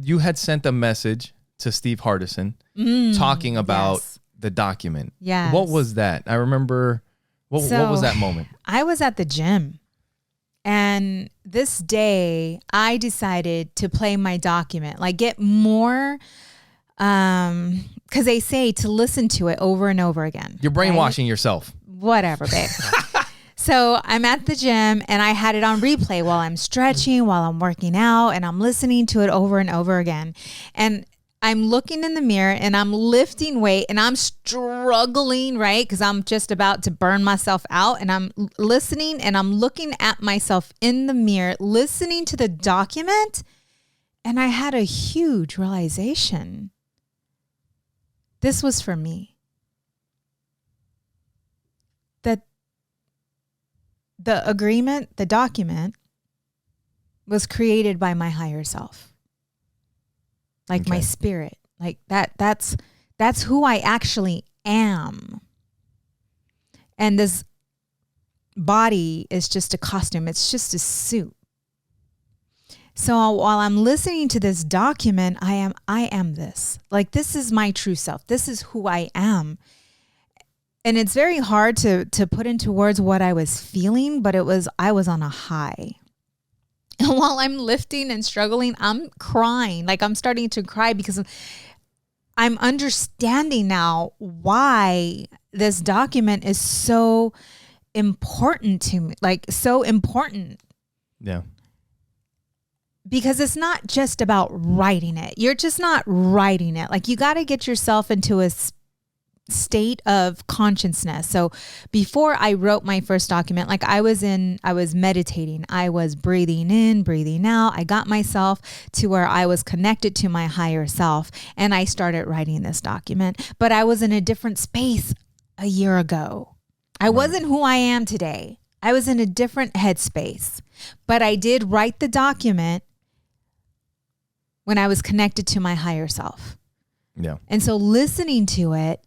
you had sent a message to Steve Hardison talking about the document. Yes. What was that? I remember, what was that moment? I was at the gym. And this day, I decided to play my document, like get more, because they say to listen to it over and over again. You're brainwashing yourself. Whatever, babe. So I'm at the gym and I had it on replay while I'm stretching, while I'm working out, and I'm listening to it over and over again. And I'm looking in the mirror and I'm lifting weight and I'm struggling, right? Because I'm just about to burn myself out, and I'm listening and I'm looking at myself in the mirror, listening to the document. And I had a huge realization. This was for me. That the agreement, the document, was created by my higher self. Like my spirit, like that's who I actually am. And this body is just a costume. It's just a suit. So while I'm listening to this document, I am this. Like, this is my true self. This is who I am. And it's very hard to put into words what I was feeling, but I was on a high. And while I'm lifting and struggling, I'm crying. Like, I'm starting to cry because I'm understanding now why this document is so important to me. Like, so important. Yeah. Because it's not just about writing it. You're just not writing it. Like, you got to get yourself into a state of consciousness. So before I wrote my first document, like I was meditating. I was breathing in, breathing out. I got myself to where I was connected to my higher self, and I started writing this document. But I was in a different space a year ago. I wasn't who I am today. I was in a different headspace, but I did write the document when I was connected to my higher self. Yeah. And so listening to it,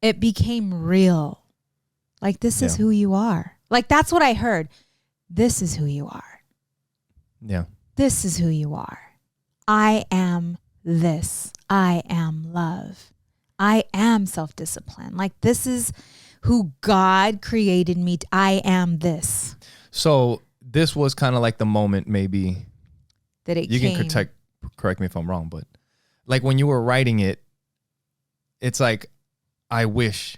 it became real. Like, this is who you are. Like, that's what I heard. This is who you are. Yeah. This is who you are. I am this. I am love. I am self-discipline. Like, this is who God created me. I am this. So this was kind of like the moment, maybe, that it you came. can correct me if I'm wrong, but like when you were writing it, it's like, I wish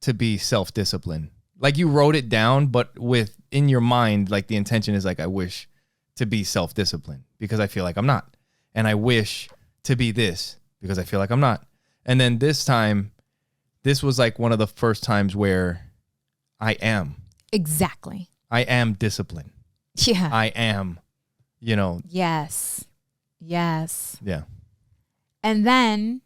to be self-disciplined. Like, you wrote it down, but in your mind, like the intention is like, I wish to be self-disciplined because I feel like I'm not. And I wish to be this because I feel like I'm not. And then this time, this was like one of the first times where I am. Exactly. I am disciplined. Yeah. I am, Yes. Yes. Yeah. And then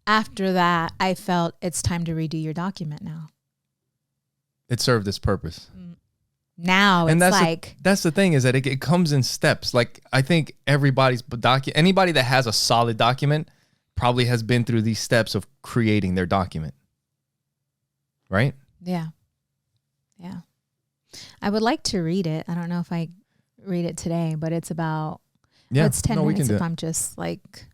after that, I felt it's time to redo your document now. It served its purpose. Now and it's that's the thing, is that it comes in steps. Like, I think everybody's anybody that has a solid document probably has been through these steps of creating their document. Right? Yeah. Yeah. I would like to read it. I don't know if I read it today, but it's about, it's 10 minutes if I'm just like,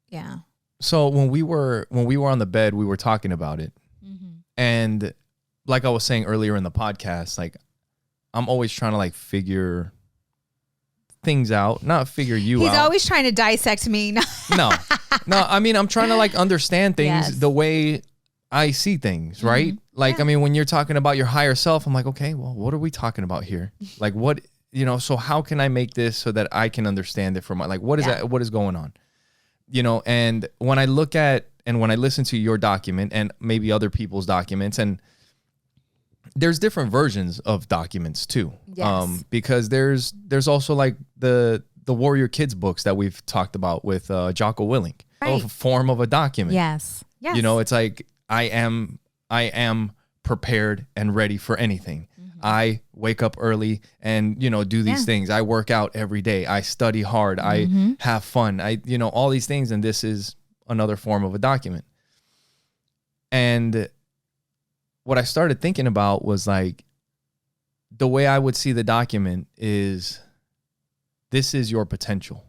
yeah. So when we were on the bed, we were talking about it. Mm-hmm. And like I was saying earlier in the podcast, like, I'm always trying to like figure things out, not figure you out. He's always trying to dissect me. No, I mean, I'm trying to like understand things the way I see things, right? Mm-hmm. Like, I mean, when you're talking about your higher self, I'm like, okay, well, what are we talking about here? Like, what, so how can I make this so that I can understand it from like, what is that? What is going on? And when I look at, and when I listen to your document and maybe other people's documents, and there's different versions of documents too. Yes. Because there's also like the Warrior Kids books that we've talked about with Jocko Willink, a form of a document. Yes. Yes. It's like, I am prepared and ready for anything. Mm-hmm. I wake up early and, do these things. I work out every day. I study hard. Mm-hmm. I have fun. All these things. And this is another form of a document. And what I started thinking about was like, the way I would see the document is this is your potential.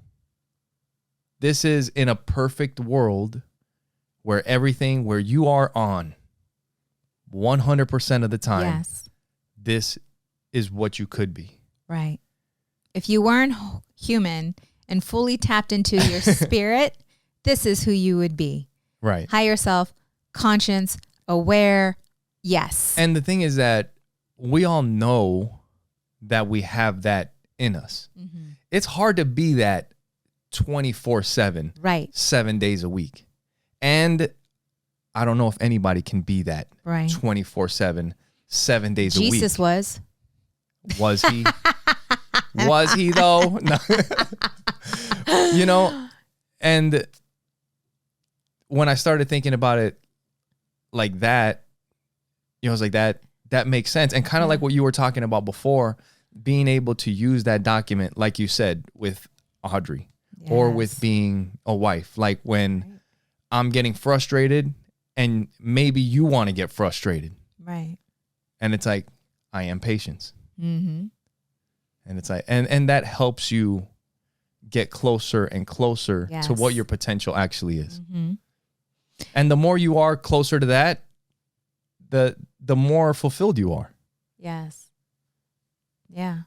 This is in a perfect world where you are on 100% of the time. Yes. This is what you could be. Right. If you weren't human and fully tapped into your spirit, this is who you would be. Right. Higher self, conscience, aware. Yes. And the thing is that we all know that we have that in us. Mm-hmm. It's hard to be that 24/7, right, 7 days a week. And I don't know if anybody can be that, right, 24/7, 7 days a week. Jesus was. Was he? Was he though? No. You know, and when I started thinking about it like that, you know, I was like, that makes sense. And kind of like what you were talking about before, being able to use that document, like you said, with Audrey, yes, or with being a wife. Like when I'm getting frustrated and maybe you want to get frustrated. Right. And it's like, I am patience. Mm-hmm. And it's like, and that helps you get closer and closer, yes, to what your potential actually is. Mm-hmm. And the more you are closer to that, the more fulfilled you are. Yes. Yeah.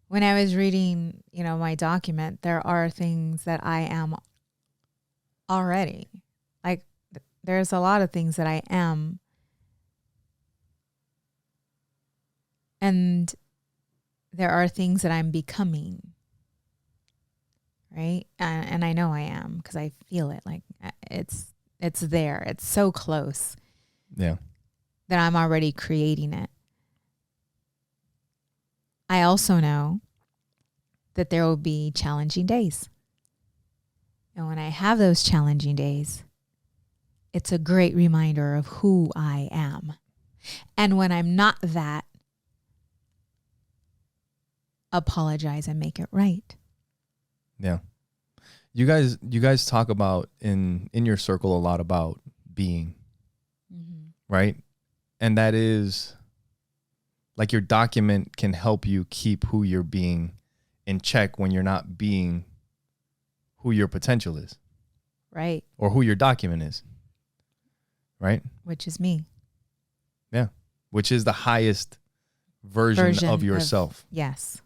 When I was reading, you know, my document, there are things that I am already. Like there's a lot of things that I am. And there are things that I'm becoming. Right? And I know I am because I feel it. Like it's there. It's so close. Yeah. That I'm already creating it. I also know that there will be challenging days. And when I have those challenging days, it's a great reminder of who I am. And when I'm not that, apologize and make it right. Yeah. You guys talk about in your circle a lot about being, mm-hmm, right? And that is like your document can help you keep who you're being in check when you're not being who your potential is. Right. Or who your document is. Right? Which is me. Yeah. Which is the highest version of yourself. Yes.